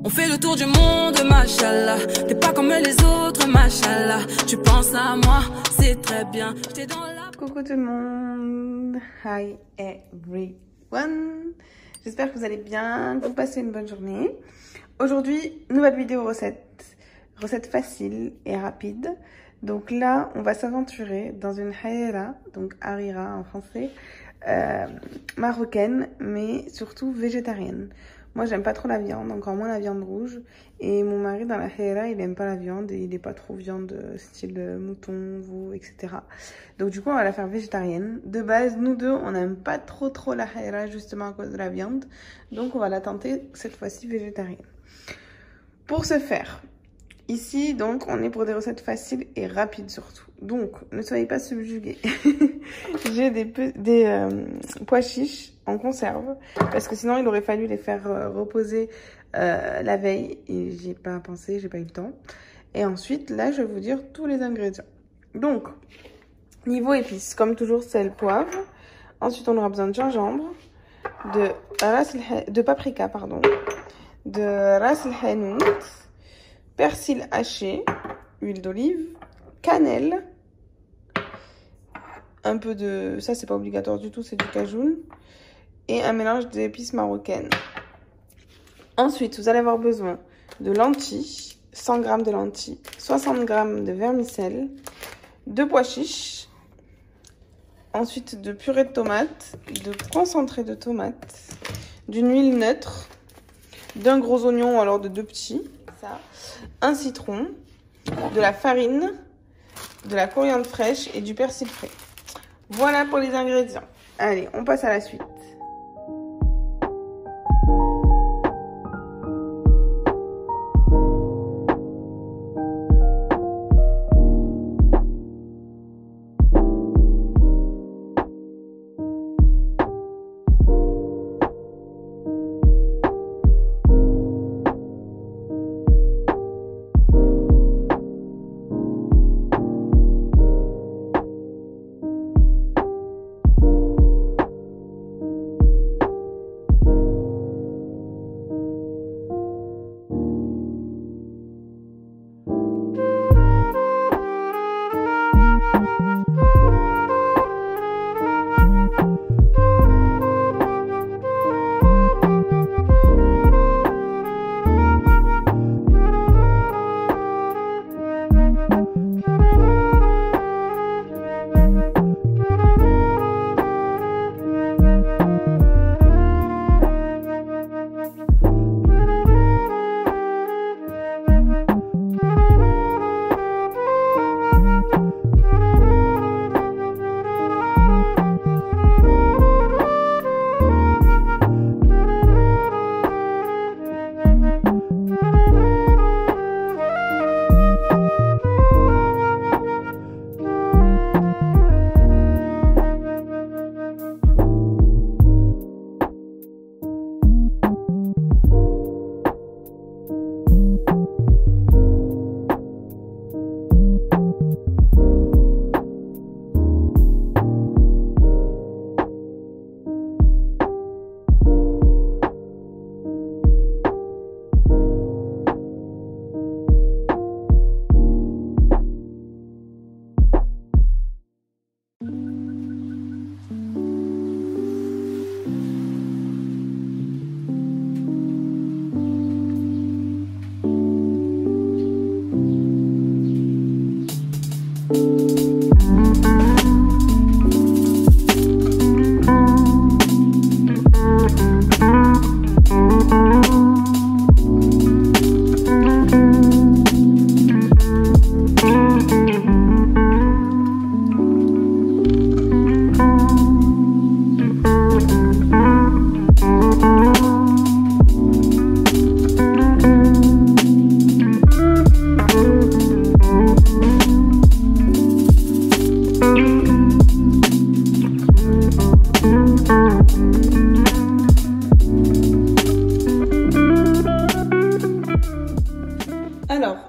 On fait le tour du monde, machallah. T'es pas comme les autres, machallah. Tu penses à moi, c'est très bien. J'étais dans la... Coucou tout le monde. Hi everyone. J'espère que vous allez bien, que vous passez une bonne journée. Aujourd'hui, nouvelle vidéo recette. Recette facile et rapide. Donc là, on va s'aventurer dans une haïra, donc harira en français, marocaine, mais surtout végétarienne. Moi, j'aime pas trop la viande, encore moins la viande rouge. Et mon mari, dans la haïra, il aime pas la viande et il est pas trop viande style mouton, veau, etc. Donc du coup, on va la faire végétarienne. De base, nous deux, on n'aime pas trop la haïra justement à cause de la viande. Donc on va la tenter cette fois-ci végétarienne. Pour ce faire, ici, donc, on est pour des recettes faciles et rapides surtout. Donc, ne soyez pas subjugués. J'ai des pois chiches en conserve. Parce que sinon, il aurait fallu les faire reposer la veille. Et j'y ai pas pensé, j'ai pas eu le temps. Et ensuite, là, je vais vous dire tous les ingrédients. Donc, niveau épices, comme toujours, sel, poivre. Ensuite, on aura besoin de gingembre, de paprika, pardon, de ras el hanout, persil haché, huile d'olive, cannelle, un peu de... ça c'est pas obligatoire du tout, c'est du cajoun, et un mélange d'épices marocaines. Ensuite, vous allez avoir besoin de lentilles, 100 g de lentilles, 60 g de vermicelle, de pois chiches, ensuite de purée de tomates, de concentré de tomates, d'une huile neutre, d'un gros oignon, alors de 2 petits, ça, un citron, de la farine, de la coriandre fraîche et du persil frais. Voilà pour les ingrédients. Allez, on passe à la suite.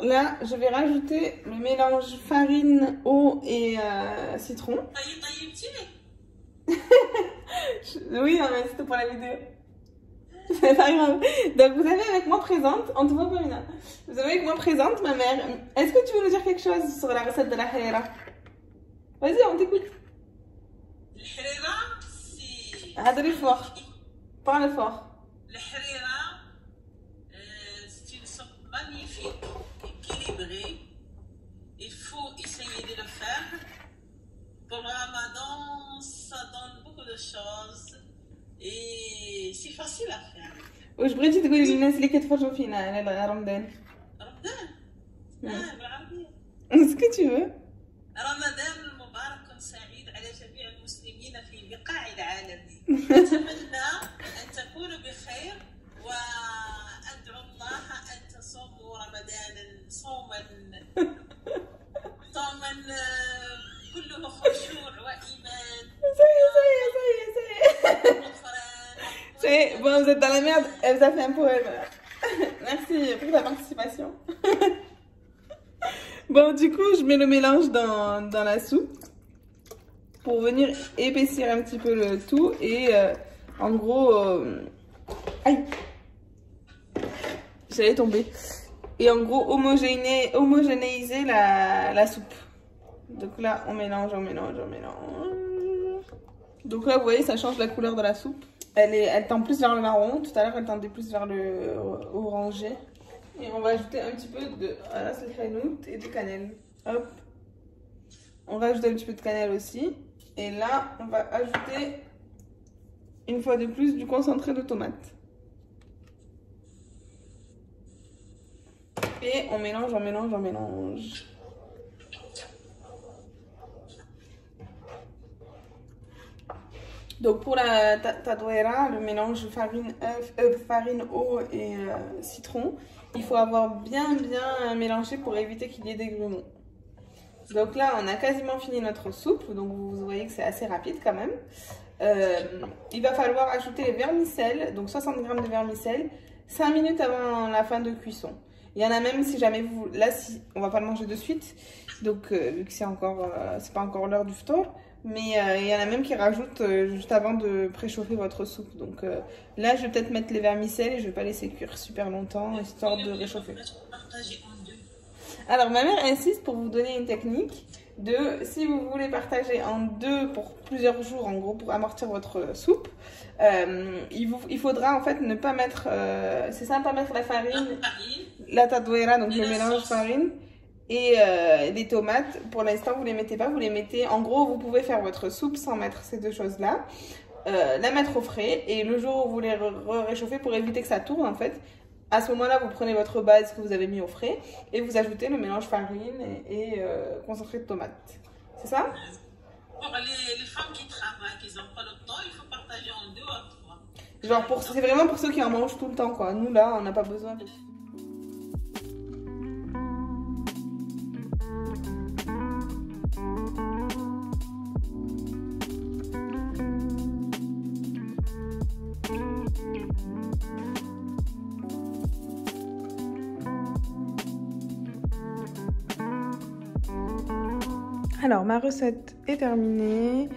Là, je vais rajouter le mélange farine, eau et citron. Oui, non, mais c'était pour la vidéo. C'est pas grave. Donc vous avez avec moi présente, en tout cas Paulina, vous avez avec moi présente ma mère. Est-ce que tu veux nous dire quelque chose sur la recette de la harira? Vas-y, on t'écoute. Le harira, c'est... Adrien fort. Parle fort. Le harira, c'est une soupe magnifique, équilibrée. Il faut essayer de le faire. Pour le ramadan, ça donne beaucoup de choses. Et c'est facile à faire. واش بغيتي تقولي للناس اللي كيتفرجوا فينا على رمضان؟ رمضان؟ بالعربية. Ce que tu veux. رمضان مبارك سعيد على جميع المسلمين في بقاع العالم. أتمنى أن تكونوا بخير وأدعو الله أن تصوموا رمضانا صوما كله خشوع وإيمان. C'est bon, vous êtes dans la merde, elle vous a fait un poème. Merci pour ta participation. Bon, du coup, je mets le mélange dans la soupe pour venir épaissir un petit peu le tout et en gros, aïe, j'allais tomber. Et en gros, homogénéiser la soupe. Donc là, on mélange. Donc là, vous voyez, ça change la couleur de la soupe. Elle tend plus vers le marron. Tout à l'heure, elle tendait plus vers le orangé. Et on va ajouter un petit peu de hanout et de cannelle. Hop. On va ajouter un petit peu de cannelle aussi. Et là, on va ajouter une fois de plus du concentré de tomate. Et on mélange. Donc pour la tadouera, le mélange farine, eau et citron, il faut avoir bien mélangé pour éviter qu'il y ait des grumeaux. Donc là, on a quasiment fini notre soupe, donc vous voyez que c'est assez rapide quand même. Il va falloir ajouter les vermicelles, donc 60 g de vermicelles, 5 minutes avant la fin de cuisson. Il y en a même si jamais vous... Là, si on va pas le manger de suite, donc vu que c'est pas encore l'heure du ftour. Mais il y en a même qui rajoutent juste avant de préchauffer votre soupe. Donc là, je vais peut-être mettre les vermicelles et je vais pas laisser cuire super longtemps, histoire de réchauffer. Alors, ma mère insiste pour vous donner une technique de, si vous voulez partager en deux pour plusieurs jours, en gros, pour amortir votre soupe, il faudra en fait ne pas mettre, c'est ça, pas mettre la farine, la tadouera, donc le mélange farine, et les tomates. Pour l'instant, vous les mettez pas, vous les mettez, en gros, vous pouvez faire votre soupe sans mettre ces deux choses-là, la mettre au frais, et le jour où vous les réchauffez pour éviter que ça tourne, en fait, à ce moment-là, vous prenez votre base que vous avez mis au frais et vous ajoutez le mélange farine et concentré de tomate. C'est ça? Pour les femmes qui travaillent, qui n'ont pas le temps, il faut partager en 2 ou 3. Genre, c'est vraiment pour ceux qui en mangent tout le temps, quoi. Nous, là, on n'a pas besoin de... Alors, ma recette est terminée.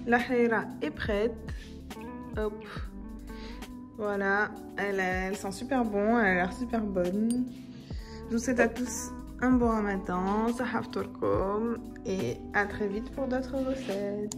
La harira est prête. Hop. Voilà. Elle sent super bon. Elle a l'air super bonne. Je vous souhaite à tous un bon ramadan. Sahaf Tourkoum. Et à très vite pour d'autres recettes.